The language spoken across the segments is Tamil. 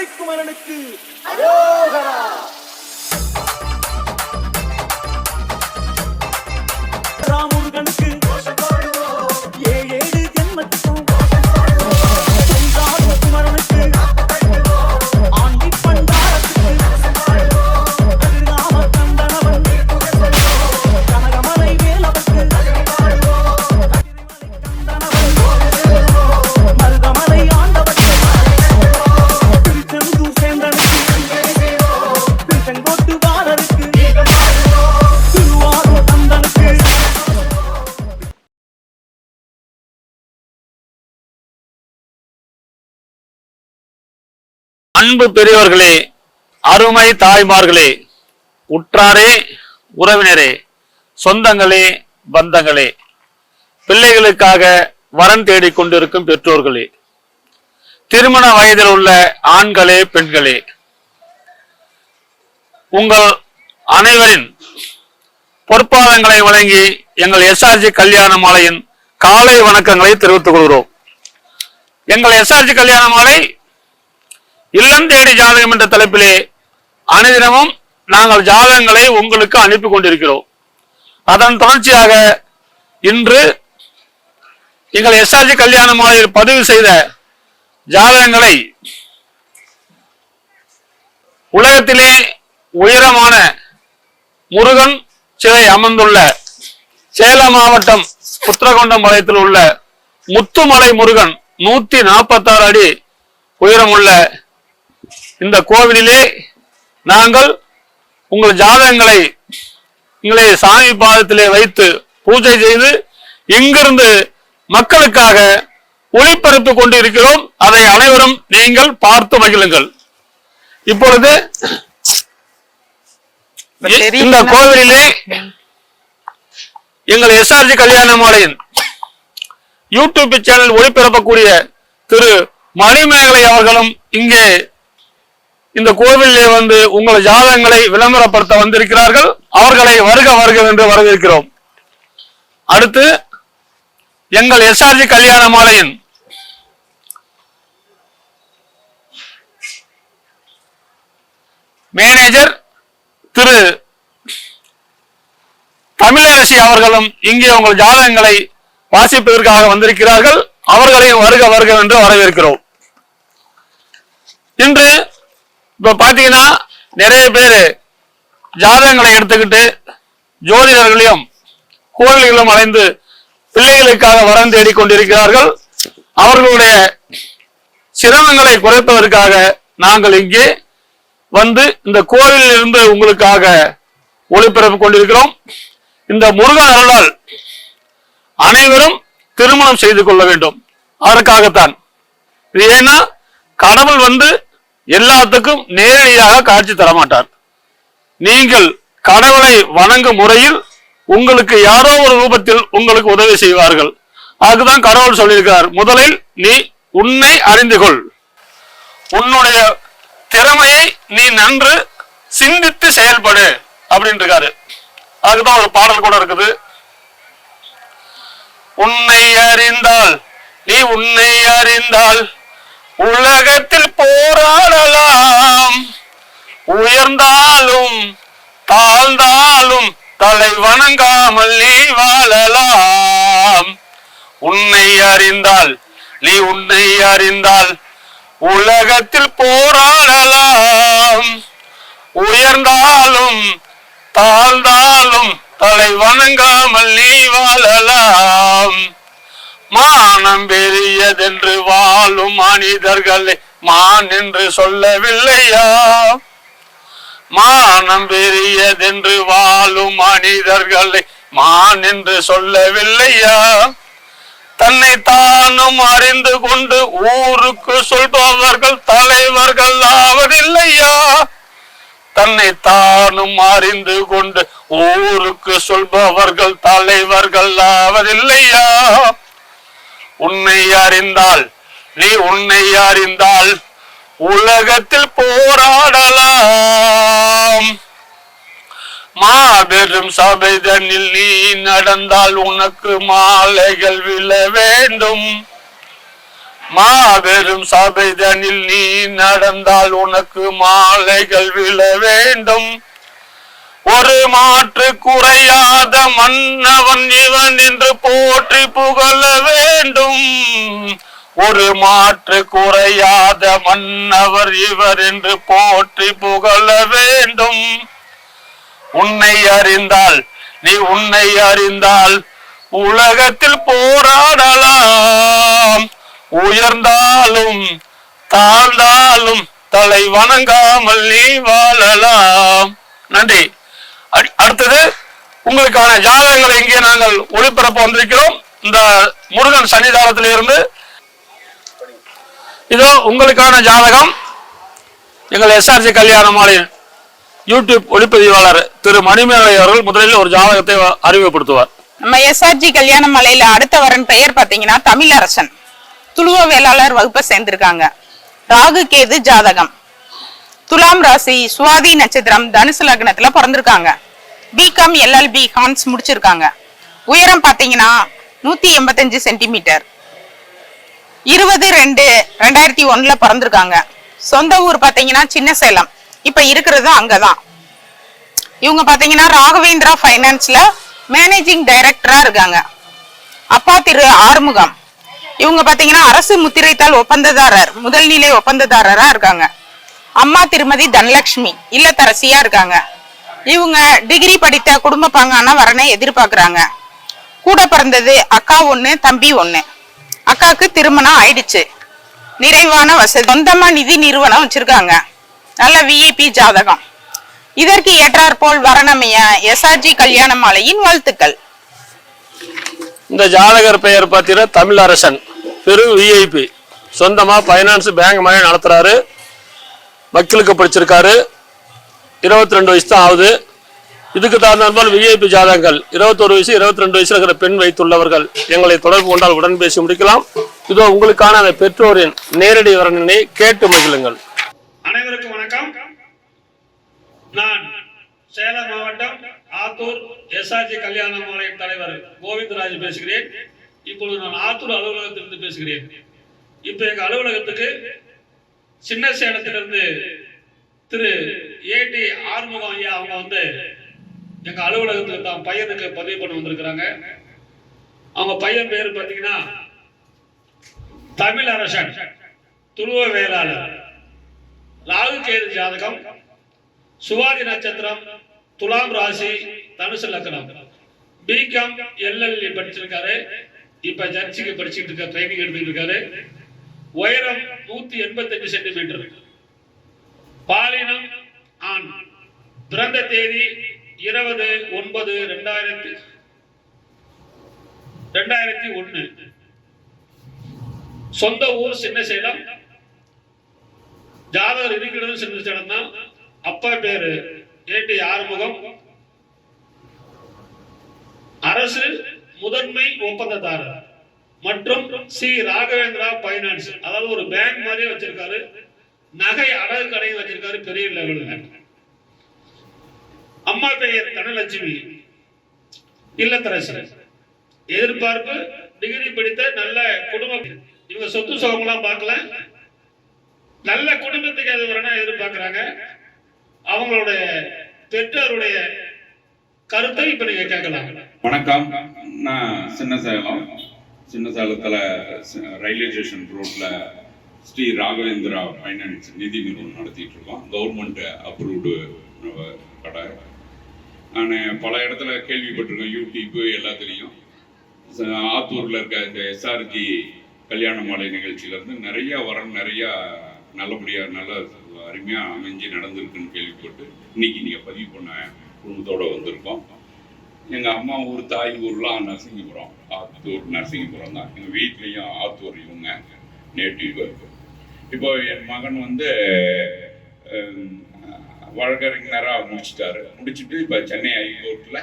மலைக்குமரனுக்கு அரோகரா. ராமுருகனுக்கு ஏழு ஜென்மத்துக்கும் குமரனுக்கு ஆண்டி பண்டாரத்துக்கு ராம கந்தனவன் கனகமலை வேலவருக்கு மருதமலை ஆண்டவருக்கு திருச்செந்தூர் சேந்தனுக்கு திருச்செங்கோட்டு வாரருக்கு திருவாரூர் கந்தனுக்கு. அன்பு பெரியவர்களே, அருமை தாய்மார்களே, உற்றாரே, உறவினரே, சொந்தங்களே, பந்தங்களே, பிள்ளைகளுக்காக வரன் தேடிக் கொண்டிருக்கும் பெற்றோர்களே, திருமண வயதில் உள்ள ஆண்களே, பெண்களே, உங்கள் அனைவரின் பொற்பாதங்களை வழங்கி எங்கள் SRG கல்யாண மாலையின் காலை வணக்கங்களை தெரிவித்துக் கொள்கிறோம். எங்கள் SRG கல்யாண மாலை இல்லம் தேடி ஜாதகம் என்ற தலைப்பிலே அனுதினமும் நாங்கள் ஜாதகங்களை உங்களுக்கு அனுப்பி கொண்டிருக்கிறோம். அதன் தொடர்ச்சியாக இன்று எங்கள் SRG கல்யாண மாலையில் பதிவு செய்த ஜாதகங்களை உலகத்திலே உயரமான முருகன் சிலை அமர்ந்துள்ள சேலம் மாவட்டம் புத்திரகொண்டம் பாளையத்தில் உள்ள முத்துமலை முருகன் 146 அடி உயரமுள்ள இந்த கோவிலிலே நாங்கள் உங்கள் ஜாதகங்களை எங்களை சாமி பாதத்திலே வைத்து பூஜை செய்து இங்கிருந்து மக்களுக்காக ஒளிபரப்பு கொண்டு இருக்கிறோம். அதை அனைவரும் நீங்கள் பார்த்து மகிழுங்கள். இப்பொழுது இந்த கோவிலிலே எங்கள் SRG கல்யாண மாலையின் யூடியூப் சேனல் ஒளிபரப்பக்கூடிய திரு மணிமேகலை அவர்களும் இங்கே இந்த கோவிலே வந்து உங்கள் ஜாதகங்களை விளம்பரப்படுத்த வந்திருக்கிறார்கள். அவர்களை வருக வருக என்று வரவேற்கிறோம். அடுத்து எங்கள் SRG கல்யாண மாலையின் மேனேஜர் திரு தமிழரசி அவர்களும் இங்கே உங்கள் ஜாதகங்களை வாசிப்பதற்காக வந்திருக்கிறார்கள். அவர்களையும் வருக வருக என்று வரவேற்கிறோம். இன்று இப்ப பாத்தீங்கன்னா நிறைய பேரு ஜாதகங்களை எடுத்துக்கிட்டு ஜோதிடர்களையும் கோவில்களும் அலைந்து பிள்ளைகளுக்காக வரம் தேடிக் கொண்டிருக்கிறார்கள். அவர்களுடைய சிரமங்களை குறைப்பதற்காக நாங்கள் இங்கே வந்து இந்த கோவிலில் இருந்து உங்களுக்காக ஒளிபரப்பு கொண்டிருக்கிறோம். இந்த முருகன் அருளால் அனைவரும் திருமணம் செய்து கொள்ள வேண்டும். அதற்காகத்தான் இது. ஏன்னா கடவுள் வந்து எல்லாத்துக்கும் நேரடியாக காட்சி தரமாட்டார். நீங்கள் கடவுளை வணங்கும் முறையில் உங்களுக்கு யாரோ ஒரு ரூபத்தில் உங்களுக்கு உதவி செய்வார்கள். அதுக்குதான் கடவுள் சொல்லியிருக்கிறார், முதலில் நீ உன்னை அறிந்து கொள், உன்னுடைய திறமையை நீ நன்று சிந்தித்து செயல்படு அப்படின்னு இருக்காரு. அதுக்குதான் ஒரு பாடல் கூட இருக்குது. உன்னை அறிந்தால் நீ உன்னை அறிந்தால் உலகத்தில் போராடலாம், உயர்ந்தாலும் தாழ்ந்தாலும் தலை வணங்காமல் நீ வாழலாம். உன்னை அறிந்தால் நீ உன்னை அறிந்தால் உலகத்தில் போராடலாம், உயர்ந்தாலும் தாழ்ந்தாலும் தலை வணங்காமல் நீ வாழலாம். மானம் பெரியதென்று வாழும் மனிதர்களை மான் என்று சொல்லவில்லையா? மானம் பெரியதென்று வாழும் மனிதர்களை மான் என்று சொல்லவில்லையா? தன்னை தானும் அறிந்து கொண்டு ஊருக்கு சொல்பவர்கள் தலைவர்கள் ஆவதில்லையா? தன்னை தானும் அறிந்து கொண்டு ஊருக்கு சொல்பவர்கள் தலைவர்கள் ஆவதில்லையா? உன்னை அறிந்தால் நீ உன்னை அறிந்தால் உலகத்தில் போராடலாம். மாபெரும் சபைதனில் நீ நடந்தால் உனக்கு மாலைகள் விழ வேண்டும். மாபெரும் சபைதனில் நீ நடந்தால் உனக்கு மாலைகள் விழ வேண்டும். ஒரு மாற்று குறையாத மன்னவன் இவன் என்று போற்றி புகழ வேண்டும். ஒரு மாற்று குறையாத மன்னவர் இவர் என்று போற்றி புகழ வேண்டும். உன்னை அறிந்தால் உன்னை அறிந்தால் உலகத்தில் போராடலாம். உயர்ந்தாலும் தாழ்ந்தாலும் தலை வணங்காமல் நீ வாழலாம். நன்றி. அடுத்தது உங்களுக்கான ஜாதகங்களை இங்கே நாங்கள் ஒளிபரப்ப வந்திருக்கிறோம். இந்த முருகன் சன்னிதானத்திலிருந்து இதோ உங்களுக்கான ஜாதகம். எங்கள் SRG கல்யாண மாலையின் யூடியூப் ஒளிப்பதிவாளர் திரு மணிமேலை அவர்கள் முதலில் ஒரு ஜாதகத்தை அறிமுகப்படுத்துவார். நம்ம SRG கல்யாண மாலையில அடுத்த வரன் பெயர் பாத்தீங்கன்னா தமிழரசன். துளுவ வேளாளர் வகுப்பை சேர்ந்திருக்காங்க. ராகு கேது ஜாதகம். துலாம் ராசி, சுவாதி நட்சத்திரம், தனுசு லக்னத்துல பிறந்திருக்காங்க. பிகாம் LLB ஹான்ஸ் முடிச்சிருக்காங்க. உயரம் பாத்தீங்கன்னா 185 சென்டிமீட்டர். 20-2-2001 பிறந்திருக்காங்க. சொந்த ஊர் பாத்தீங்கன்னா சின்ன சேலம். இப்ப இருக்கிறது அங்கதான். இவங்க பாத்தீங்கன்னா ராகவேந்திரா பைனான்ஸ்ல மேனேஜிங் டைரக்டரா இருக்காங்க. அப்பா திரு ஆறுமுகம். இவங்க பாத்தீங்கன்னா அரசு முத்திரைத்தாள் ஒப்பந்ததாரர், முதல் நிலை ஒப்பந்ததாரரா இருக்காங்க. அம்மா திருமதி தனலட்சுமி இல்லத்தரசியா இருக்காங்க. இவங்க டிகிரி படித்த குடும்ப பாங்கான வரனை எதிர்பார்க்கிறாங்க. கூட பிறந்தது அக்கா 1 தம்பி 1. அக்காவுக்கு திருமணம் ஆயிடுச்சு. நிறைவான வசதி, சொந்தமா நிதி நிறுவனம் வச்சிருக்காங்க. நல்ல VIP ஜாதகம். இதற்கு ஏற்றாற்போல் வரணமைய SRG கல்யாண மாலையின் வாழ்த்துக்கள். இந்த ஜாதகர் பெயர் பார்த்தீங்கன்னா தமிழரசன், பெரு VIP, சொந்தமா பைனான்ஸ் பேங்க் மாதிரி நடத்துறாரு. வக்கீலுக்கு படிச்சிருக்காரு. 22 வயசு தான் ஆகுது. இதுக்கு தகுந்தால் VIP ஜாதகங்கள் 21 வயசு 22 வயசுல இருக்கிற பெண் வைத்துள்ளவர்கள் எங்களை தொடர்பு கொண்டால் உடன் பேசி முடிக்கலாம். இதோ உங்களுக்கான அந்த பெற்றோரின் நேரடி வரணினை கேட்டு மகிழுங்கள். அனைவருக்கும் வணக்கம். நான் சேலம் மாவட்டம் ஆத்தூர் SRG கல்யாண மாலை தலைவர் கோவிந்தராஜ் பேசுகிறேன். இப்பொழுது நான் ஆத்தூர் அலுவலகத்திலிருந்து பேசுகிறேன். இப்ப எங்க அலுவலகத்துக்கு சின்ன சேலத்திலிருந்து திரு AT ஆறுமுகம் ஐயா அவங்க வந்து எங்க அலுவலகத்துக்கு தான் பையனுக்கு பதிவு பண்ண வந்திருக்கிறாங்க. அவங்க பையன் பேரு பாத்தீங்கன்னா தமிழரசன், துளுவ வேளாளர், ராகு கேது ஜாதகம், சுவாதி நட்சத்திரம், துலாம் ராசி, தனுசு லக்னம், பிகாம் LLB படிச்சிருக்காரு. இப்ப ஜட்ஜிக்கு படிச்சுட்டு இருக்க, ட்ரைனிங் எடுத்துட்டு இருக்காரு. உயரம் 185 சென்டிமீட்டர். பாலினம் ஆண். பிறந்த தேதி 20-9-2001. சொந்த ஊர் சின்ன சேலம். ஜாதகர் இருக்கிறது சின்ன சேலம் தான். அப்பா பேரு AT ஆறுமுகம், அரசு முதன்மை ஒப்பந்ததாரர் மற்றும் C ராகவேந்திரா பைனான்ஸ், அதாவது ஒரு பேங்க் மாதிரியே வச்சிருக்காரு. நகை அடகு கடையும் வச்சிருக்காரு பெரிய லெவல்ல. அம்மா பெயர் தனலட்சுமி இல்லத்தரசி. எதிர்பார்ப்பு டிகிரி படித்த நல்ல குடும்பம். இவங்க சொத்து சுகமெல்லாம் பார்க்கல, நல்ல குடும்பத்துக்கு அது வரணும் எதிர்பார்க்கிறாங்க. அவங்களுடைய பெற்றோருடைய கருத்தை இப்ப நீங்க கேட்கலாம். வணக்கம். நான் சின்ன சேலத்துல ரயில்வே ஸ்டேஷன் ரோட்ல ஸ்ரீ ராகவேந்திரா பைனான்ஸ் நிதி நிறுவனம் நடத்திட்டு இருக்கோம். கவர்மெண்ட் அப்ரூவ்டு கடை. நான் பல இடத்துல கேள்விப்பட்டிருக்கேன், யூடியூப் எல்லாத்துலேயும். ஆத்தூர்ல இருக்க இந்த SRG கல்யாண மாலை நிகழ்ச்சியில இருந்து நிறைய நல்லபடியா நல்ல அருமையா அமைஞ்சு நடந்திருக்குன்னு கேள்விப்பட்டு இன்னைக்கு நீங்க பதிவு பண்ண குடும்பத்தோட வந்திருக்கோம். எங்க அம்மா ஊர் தாய் ஊர்லாம் நரசிங்கபுரம், ஆத்தூர் நரசிங்கபுரம் தான். எங்க வீட்லயும் ஆத்தூர் இவங்க நேட்டிவ். இப்போ என் மகன் வந்து வழக்கறிஞராக முடிச்சுட்டு இப்போ சென்னை ஹைகோர்ட்ல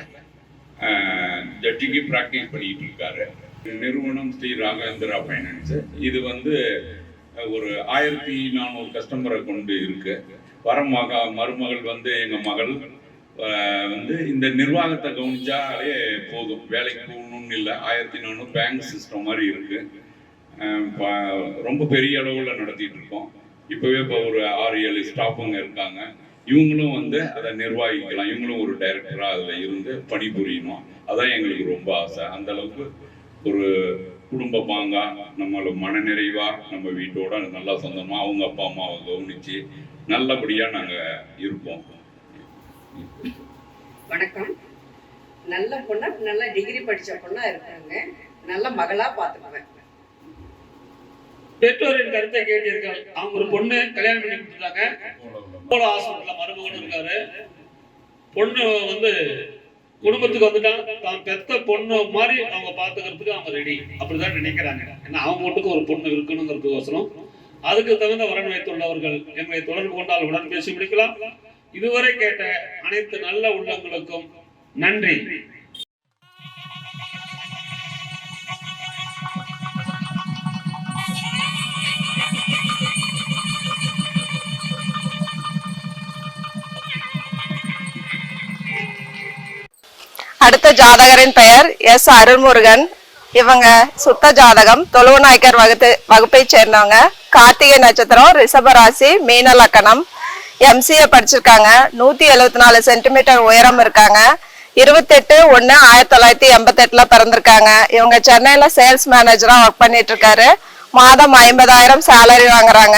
ஜட்ஜிக்கு ப்ராக்டிஸ் பண்ணிட்டு இருக்காரு. நிறுவனம் ஸ்ரீ ராகவேந்திரா பைனான்ஸ். இது வந்து ஒரு 1400 கஸ்டமரை கொண்டு இருக்கு. மருமகள் வந்து எங்க மகள் வந்து இந்த நிர்வாகத்தை கவனிச்சாலே போதும், வேலைக்கு போகணும்னு இல்லை. 1400 பேங்க் சிஸ்டம் மாதிரி இருக்கு. ரொம்ப பெரிய அளவில் நடத்திட்டு இருக்கோம். இப்போவே இப்போ ஒரு 6-7 ஸ்டாஃபுங்க இருக்காங்க. இவங்களும் வந்து அதை நிர்வகிக்கலாம். இவங்களும் ஒரு டைரக்டராக அதில் இருந்து பணிபுரியணும். அதான் எங்களுக்கு ரொம்ப ஆசை. அந்த அளவுக்கு ஒரு குடும்ப பாங்கா நம்மள மனநிறைவா நம்ம வீட்டோட நல்லா சொந்தமா அவங்க அப்பா அம்மாவை கவனிச்சு நல்லபடியா நாங்க இருப்போம். வணக்கம். நல்ல பொண்ணா, நல்ல டிகிரி படிச்ச பொண்ணா இருக்காங்க. நல்ல மகளா பாத்துக்குவேன். பெற்றோரின் கருத்தை கேட்டிருக்காங்க. அவங்க ஒரு பொண்ணு கல்யாணம் பண்ணி கொடுத்துட்டாங்க. போல ஹாஸ்பிட்டல்ல மருமகன் இருக்காரு. பொண்ணு வந்து குடும்பத்துக்கு வந்துட்டான். தான் பெத்த பொண்ணு மாதிரி அவங்க பாத்துக்கிறதுக்கு அவங்க ரெடி, அப்படிதான் நினைக்கிறாங்க. ஏன்னா அவங்க வீட்டுக்கு ஒரு பொண்ணு இருக்கணுங்கிறதுக்கோசரம் அதுக்கு தகுந்த வரன் வைத்துள்ளவர்கள் எங்களை தொடர்பு கொண்டால் உடன் பேசி முடிக்கலாம். இதுவரை கேட்ட அனைத்து நல்ல உள்ளங்களுக்கும் நன்றி. அடுத்த ஜாதகரின் பெயர் எஸ் அருள்முருகன். இவங்க சுத்த ஜாதகம் தொழுவநாயக்கர் வகுப்பை சேர்ந்தவங்க. கார்த்திகை நட்சத்திரம், ரிஷபராசி, மீன லக்கணம். எம்சிஏ படிச்சிருக்காங்க. 174 சென்டிமீட்டர் உயரம் இருக்காங்க. 28/1/1988 பிறந்திருக்காங்க. இவங்க சென்னையில சேல்ஸ் மேனேஜரா ஒர்க் பண்ணிட்டு இருக்காரு. மாதம் 50,000 சேலரி வாங்குறாங்க.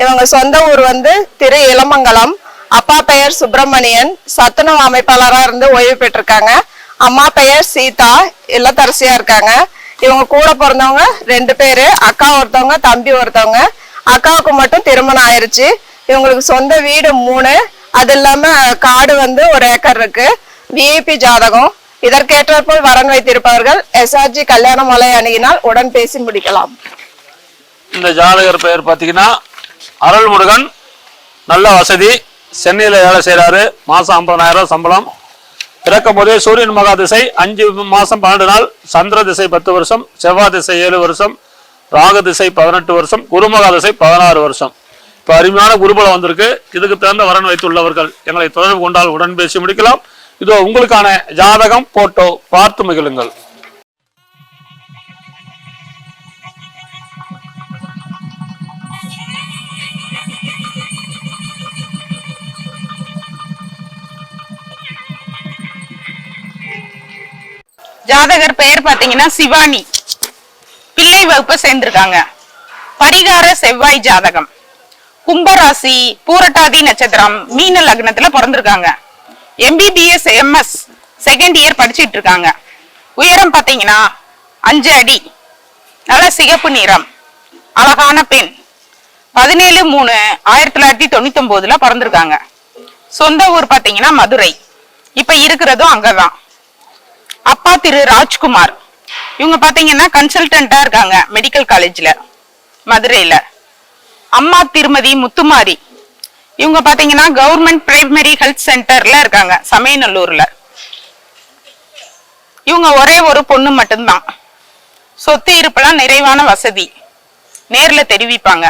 இவங்க சொந்த ஊர் வந்து திரு இளமங்கலம். அப்பா பெயர் சுப்பிரமணியன், சத்துணவு அமைப்பாளராக இருந்து ஓய்வு பெற்றிருக்காங்க. அம்மா பெயர் சீதா, இல்லத்தரசியா இருக்காங்க. இவங்க கூட பிறந்தவங்க 2 பேரு, அக்கா ஒருத்தவங்க, தம்பி ஒருத்தவங்க. அக்காவுக்கு மட்டும் திருமணம் ஆயிருச்சு. இவங்களுக்கு சொந்த வீடு 3, அது இல்லாம காடு வந்து 1 ஏக்கர் இருக்கு. விஐபி ஜாதகம். இதற்கேற்றப்போல் வரன் வைத்திருப்பவர்கள் எஸ்ஆர்ஜி கல்யாணமலை அணுகினால் உடன் பேசி முடிக்கலாம். இந்த ஜாதகர் பெயர் பார்த்தீங்கன்னா அருள்முருகன். நல்ல வசதி, சென்னையில் வேலை செய்கிறாரு. மாதம் 50,000 சம்பளம். பிறக்கும் போதே சூரியன் மகா திசை 5 மாதம் 12 நாள், சந்திர திசை 10 வருஷம், செவ்வாய் திசை 7 வருஷம், ராகு திசை 18 வருஷம், குருமகா திசை 16 வருஷம். இப்போ அருமையான குருபலம் வந்திருக்கு. இதுக்கு தகுந்த வரன் வைத்துள்ளவர்கள் எங்களை தொடர்பு கொண்டால் உடன் பேசி முடிக்கலாம். இதோ உங்களுக்கான ஜாதகம் போட்டோ பார்த்து மகிழுங்கள். ஜாதகர் பெயர் பாத்தீங்கன்னா சிவானி. பிள்ளை வகுப்பை சேர்ந்திருக்காங்க. பரிகார செவ்வாய் ஜாதகம். கும்பராசி, பூரட்டாதி நட்சத்திரம், மீன லக்னத்துல பிறந்திருக்காங்க. MBBS MS செகண்ட் இயர் படிச்சிட்டு இருக்காங்க. உயரம் பாத்தீங்கன்னா 5 அடி. நல்ல சிகப்பு நிறம், அழகான பெண். 17/3/1999 பிறந்திருக்காங்க. சொந்த ஊர் பாத்தீங்கன்னா மதுரை. இப்ப இருக்கிறதும் அங்கதான். அப்பா திரு ராஜ்குமார். இவங்க பாத்தீங்கன்னா கன்சல்டன்டா இருக்காங்க மெடிக்கல் காலேஜ்ல மதுரையில. அம்மா திருமதி முத்துமாரி. இவங்க பாத்தீங்கன்னா கவர்மெண்ட் பிரைமரி ஹெல்த் சென்டர்ல இருக்காங்க சமயநல்லூர்ல. இவங்க ஒரே ஒரு பொண்ணு மட்டும்தான். சொத்து இருப்பெல்லாம் நிறைவான வசதி. நேர்ல தெரிவிப்பாங்க.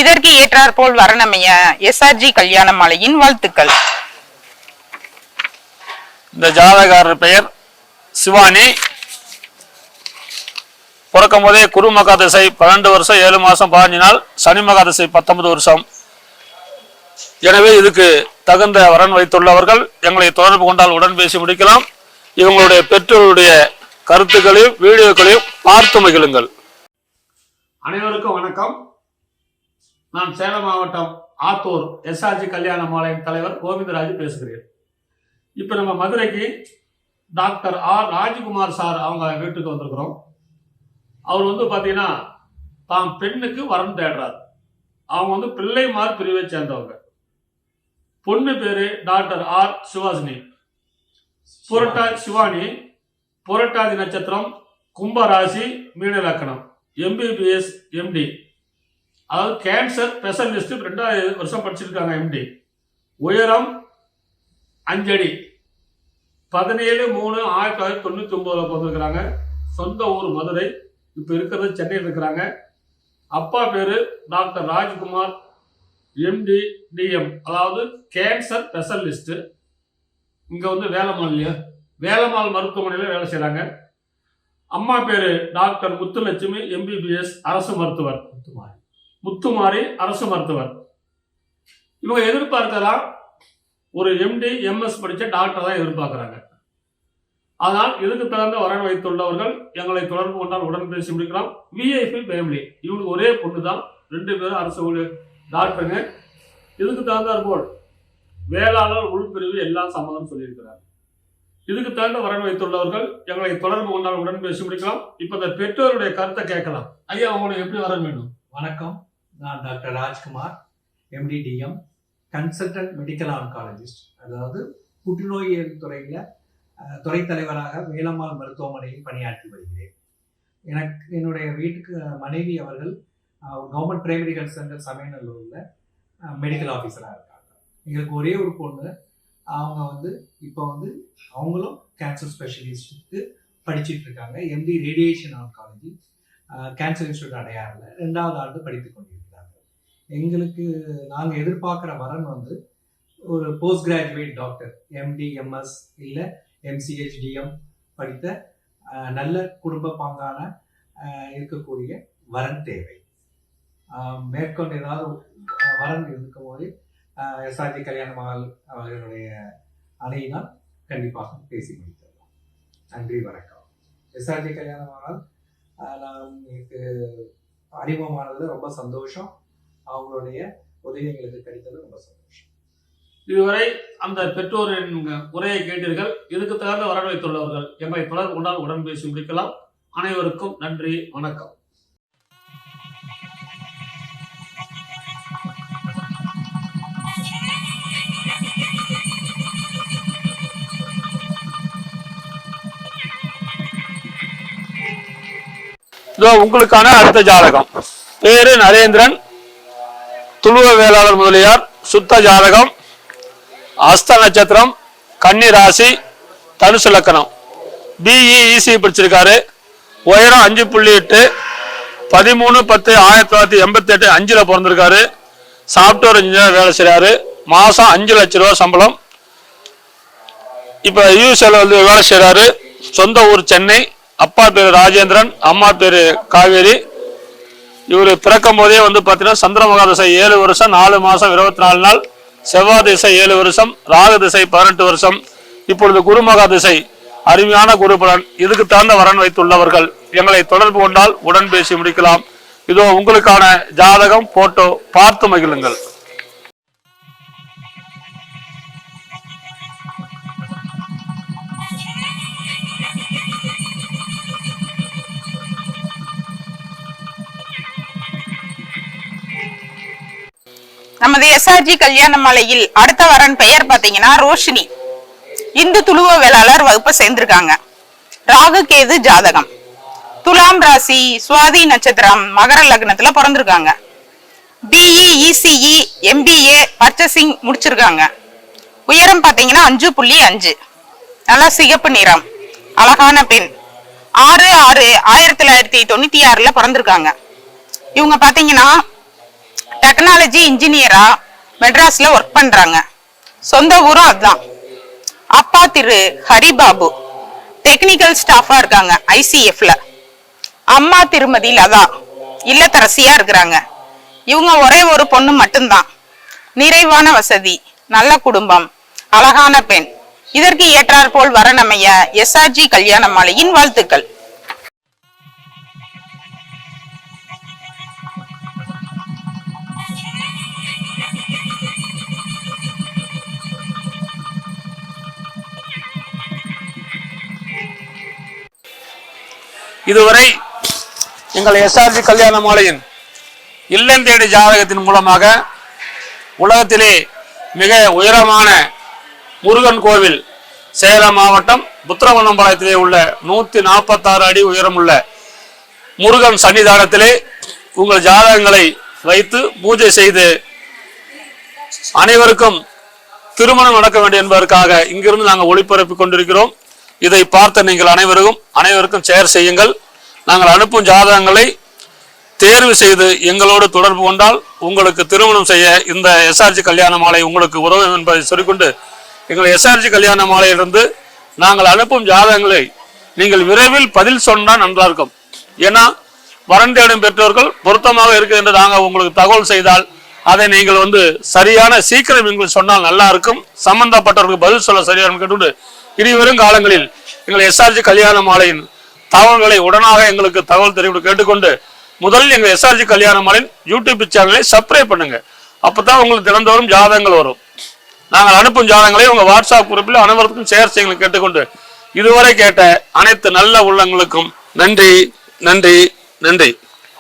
இதற்கு ஏற்றாற் போல் வரனமைய எஸ்ஆர்ஜி கல்யாண மாலையின் வாழ்த்துக்கள். இந்த ஜாதகர் பெயர் சிவானி. பிறக்கும் போதே குரு மகா திசை 12 வருஷம் 7 மாதம் 15 நாள், சனி மகா திசை 19 வருஷம். எனவே இதுக்கு தகுந்த வரன் வைத்துள்ளவர்கள் எங்களை தொடர்பு கொண்டால் உடன் பேசி முடிக்கலாம். இவங்களுடைய பெற்றோருடைய கருத்துக்களையும் வீடியோக்களையும் பார்த்து மகிழுங்கள். அனைவருக்கும் வணக்கம். நான் சேலம் மாவட்டம் ஆத்தூர் எஸ்ஆர்ஜி கல்யாண மாலையின் தலைவர் கோவிந்தராஜ் பேசுகிறேன். இப்போ நம்ம மதுரைக்கு டாக்டர் ஆர் ராஜ்குமார் சார் அவங்க வீட்டுக்கு வந்திருக்கிறோம். அவர் வந்து பார்த்தீங்கன்னா தான் பெண்ணுக்கு வரன் தேடுறார். அவங்க வந்து பிள்ளைமார் பிரிவை சேர்ந்தவங்க. பொண்ணு பேரு டாக்டர் ஆர் சிவாசினி. சிவானி புரட்டாதி நட்சத்திரம், கும்பராசி, மீன லக்கணம். MBBS MD, அதாவது கேன்சர் ஸ்பெஷலிஸ்ட். 2வது வருஷம் படிச்சிருக்காங்க MD. உயரம் 5 அடி. 17/3/1999 பிறந்திருக்கிறாங்க. சொந்த ஊர் மதுரை. இப்போ இருக்கிறது சென்னையில் இருக்கிறாங்க. அப்பா பேரு டாக்டர் ராஜ்குமார் MD DM, அதாவது கேன்சர் ஸ்பெஷலிஸ்ட். இங்கே வந்து வேலம்மாள் மருத்துவமனையில் வேலை செய்கிறாங்க. அம்மா பேரு டாக்டர் முத்துலட்சுமி எம்பிபிஎஸ் அரசு மருத்துவர். முத்துமாரி அரசு மருத்துவர். இவங்க எதிர்பார்க்கிறா ஒரு எம்டி எம்எஸ் படிச்ச டாக்டர் தான் எதிர்பார்க்கிறாங்க. ஆனால் இதுக்கு தகுந்த வரன் வைத்துள்ளவர்கள் எங்களை தொடர்பு கொண்டால் உடன் பேசி முடிக்கலாம். விஐபி ஃபேமிலி, இவங்களுக்கு ஒரே பொண்ணு தான், 2 பேரும் அரசு ஊழியர் டாக்டருங்க. இதுக்கு தகுந்தாற் போல் வேளாளர் உள்பிரிவு எல்லாம் சம்மதம் சொல்லியிருக்கிறார். இதுக்கு தகுந்த வரன் வைத்துள்ளவர்கள் எங்களை தொடர்பு கொண்டால் உடன் பேசி முடிக்கலாம். இப்ப இந்த பெற்றோருடைய கருத்தை கேட்கலாம். ஐயா, உங்களுக்கு எப்படி வரன் வேணும்? வணக்கம், நான் doctor Rajkumar, MD DM, consultant medical oncologist. அதாவது புற்றுநோயியல் துறையில் துறை தலைவராக வேலம்மாள் மருத்துவமனையில் பணியாற்றி வருகிறேன். என்னுடைய வீட்டுக்கு மனைவி அவர்கள் கவர்மெண்ட் பிரைமரி ஹெல்த் சென்டர் சமயநல்லூரில் மெடிக்கல் ஆஃபீஸராக இருக்காங்க. எங்களுக்கு ஒரே ஒரு பொண்ணு. அவங்க இப்போ அவங்களும் கேன்சர் ஸ்பெஷலிஸ்ட்டுக்கு படிச்சுட்டு இருக்காங்க. MD radiation oncology cancer institute அடையாறில் 2வது ஆண்டு படித்து கொண்டிருக்கிறாங்க. எங்களுக்கு நாங்கள் எதிர்பார்க்குற வரன் ஒரு post graduate doctor, MD MS இல்லை எம்சிஹெச்டிஎம் படித்த நல்ல குடும்ப பாங்கான இருக்கக்கூடிய வரன் தேவை. மேற்கொண்டு ஏதாவது வரன் இருக்கும் போது எஸ்ஆர்ஜி கல்யாண மகள் அவர்களுடைய அணையினால் கண்டிப்பாக பேசி முடிக்கலாம். நன்றி, வணக்கம். எஸ்ஆர்ஜி கல்யாண மகள் நான் எனக்கு அறிமுகமானது ரொம்ப சந்தோஷம். அவங்களுடைய உதவி எங்களுக்கு கிடைத்தது ரொம்ப சந்தோஷம். இதுவரை அந்த பெற்றோரின் உரையை கேட்டீர்கள். இதுக்கு தகுந்த வரன் வைத்துள்ளவர்கள் எங்களை தொடர்பு கொண்டால் உடன் பேசி முடிக்கலாம். அனைவருக்கும் நன்றி, வணக்கம். உங்களுக்கான அடுத்த ஜாதகம். பேரு நரேந்திரன், துளுவ வேளாளர் முதலியார், சுத்த ஜாதகம், அஸ்த நட்சத்திரம், கன்னி ராசி, தனுசு லக்கணம், பிஇஇசி படிச்சிருக்காரு. உயரம் 5.8, 13/10/1988 5ல் பிறந்திருக்காரு. சாஃப்ட்வேர் இன்ஜினியர் வேலை செய்கிறாரு. மாதம் 5 லட்ச ரூபா சம்பளம். இப்போ யூஎஸ்ஏல வேலை செய்கிறாரு. சொந்த ஊர் சென்னை. அப்பா பேர் ராஜேந்திரன், அம்மா பேர் காவேரி. இவர் பிறக்கும் போதே பார்த்தீங்கன்னா சந்திரமகா திசை 7 வருஷம் 4 மாதம் 24 நாள், செவ்வாய் திசை 7 வருஷம், ராகு திசை 18 வருஷம். இப்பொழுது குருமகா திசை, அருமையான குரு பலன். இதுக்கு தகுந்த வரன் வைத்துள்ளவர்கள் எங்களை தொடர்பு கொண்டால் உடன் பேசி முடிக்கலாம். இதோ உங்களுக்கான ஜாதகம், போட்டோ பார்த்து மகிழுங்கள். நமது எஸ்ஆர்ஜி கல்யாண மாலையில் அடுத்த வரன் பெயர் பாத்தீங்கன்னா ரோஷினி. இந்து துளுவ வேளாளர் வகுப்பை சேர்ந்திருக்காங்க. ராகு கேது ஜாதகம், துலாம் ராசி, சுவாதி நட்சத்திரம், மகர லக்னத்துல பிறந்திருக்காங்க. பிஇ இசிஇ எம்பிஏ பர்ச்சேசிங் முடிச்சிருக்காங்க. உயரம் பாத்தீங்கன்னா 5.5, நல்லா சிகப்பு நிறம், அழகான பெண். 6/6/1996 பிறந்திருக்காங்க. இவங்க பாத்தீங்கன்னா டெக்னாலஜி இன்ஜினியரா மெட்ராஸ்ல ஒர்க் பண்றாங்க. சொந்த ஊரும் அதுதான். அப்பா திரு ஹரிபாபு டெக்னிக்கல் ஸ்டாஃபா இருக்காங்க ஐசிஎஃப்ல. அம்மா திருமதி லதா இல்லத்தரசியா இருக்கிறாங்க. இவங்க ஒரே ஒரு பொண்ணு மட்டும்தான். நிறைவான வசதி, நல்ல குடும்பம், அழகான பெண். இதற்கு ஏற்றாற் போல் வரனமைய எஸ்ஆர்ஜி கல்யாண மாலையின் வாழ்த்துக்கள். இதுவரை எங்கள் எஸ்ஆர்ஜி கல்யாண மாலையின் இல்லந்தேடி ஜாதகத்தின் மூலமாக உலகத்திலே மிக உயரமான முருகன் கோவில், சேலம் மாவட்டம் புத்திரவனம்பாளையத்திலே உள்ள 146 அடி உயரமுள்ள முருகன் சன்னிதானத்திலே உங்கள் ஜாதகங்களை வைத்து பூஜை செய்து அனைவருக்கும் திருமணம் நடக்க வேண்டும் என்பதற்காக இங்கிருந்து நாங்கள் ஒளிபரப்பிக் கொண்டிருக்கிறோம். இதை பார்த்த நீங்கள் அனைவருக்கும் ஷேர் செய்யுங்கள். நாங்கள் அனுப்பும் ஜாதகங்களை தேர்வு செய்து எங்களோடு தொடர்பு கொண்டால் உங்களுக்கு திருமணம் செய்ய இந்த எஸ்ஆர்ஜி கல்யாண மாலை உங்களுக்கு உதவும் என்பதை சொல்லிக்கொண்டு, எங்கள் எஸ்ஆர்ஜி கல்யாண மாலையிலிருந்து நாங்கள் அனுப்பும் ஜாதகங்களை நீங்கள் விரைவில் பதில் சொன்னால் நன்றா இருக்கும். ஏன்னா வரண்டேடும் பெற்றோர்கள் பொருத்தமாக இருக்கு என்று நாங்கள் உங்களுக்கு தகவல் செய்தால் அதை நீங்கள் சரியான சீக்கிரம் எங்களுக்கு சொன்னால் நல்லா இருக்கும். சம்பந்தப்பட்டவர்களுக்கு பதில் சொல்ல சரியான கேட்டு இனிவரும் காலங்களில் எங்கள் எஸ்ஆர்ஜி கல்யாண மாலையின் தகவல்களை உடனாக எங்களுக்கு தகவல் தெரிவித்து கேட்டுக்கொண்டு முதலில் எங்கள் எஸ்ஆர்ஜி கல்யாண மாலையின் யூடியூப் சேனலை சப்ஸ்கிரைப் பண்ணுங்க. அப்பதான் உங்களுக்கு தினந்தோறும் ஜாதகங்கள் வரும். நாங்கள் அனுப்பும் ஜாதகங்களை உங்க வாட்ஸ்அப் குரூப்பில் அனைவருக்கும் ஷேர் செய்யுங்கள் கேட்டுக்கொண்டு இதுவரை கேட்ட அனைத்து நல்ல உள்ளங்களுக்கும் நன்றி நன்றி நன்றி.